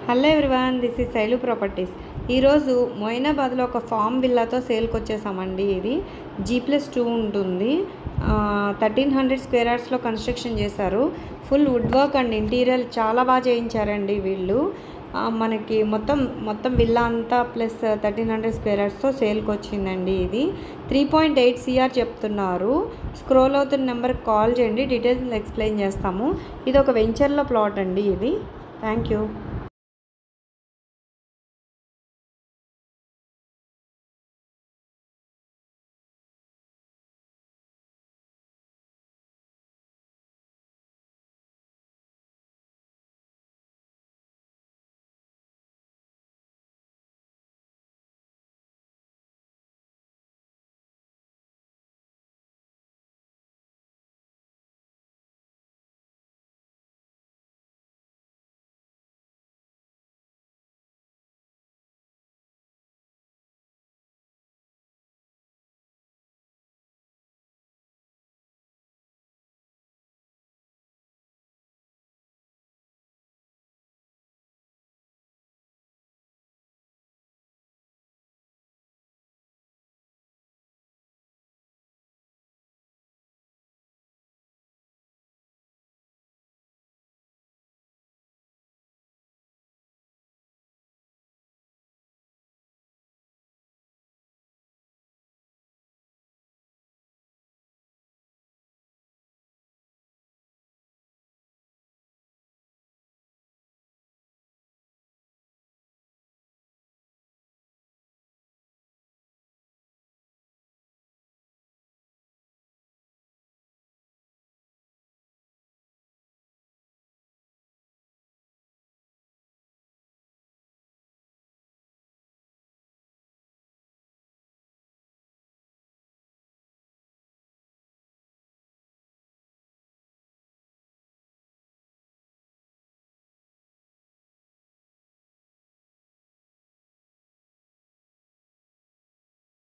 Hello everyone, this is Shailu properties. ఈరోజు మొయినాబాద్లో ఒక form విల్లాతో సేల్కి వచ్చేసామండి. ఇది G+2 ఉంటుంది. 1300 స్క్వేర్ యార్డ్స్లో కన్స్ట్రక్షన్ చేశారు. Full wood work and interior చాలా బాగా చేయించారండి వీళ్ళు. మనకి మొత్తం విల్లా అంతా ప్లస్ 1300 స్క్వేర్ యార్డ్స్తో సేల్కి వచ్చిందండి. ఇది 3.8 CR చెప్తున్నారు. స్క్రోల్ అవుతున్న నెంబర్కి కాల్ చేయండి, డీటెయిల్స్ ఎక్స్ప్లెయిన్ చేస్తాము. ఇది ఒక వెంచర్లో ప్లాట్ అండి. ఇది థ్యాంక్ యూ.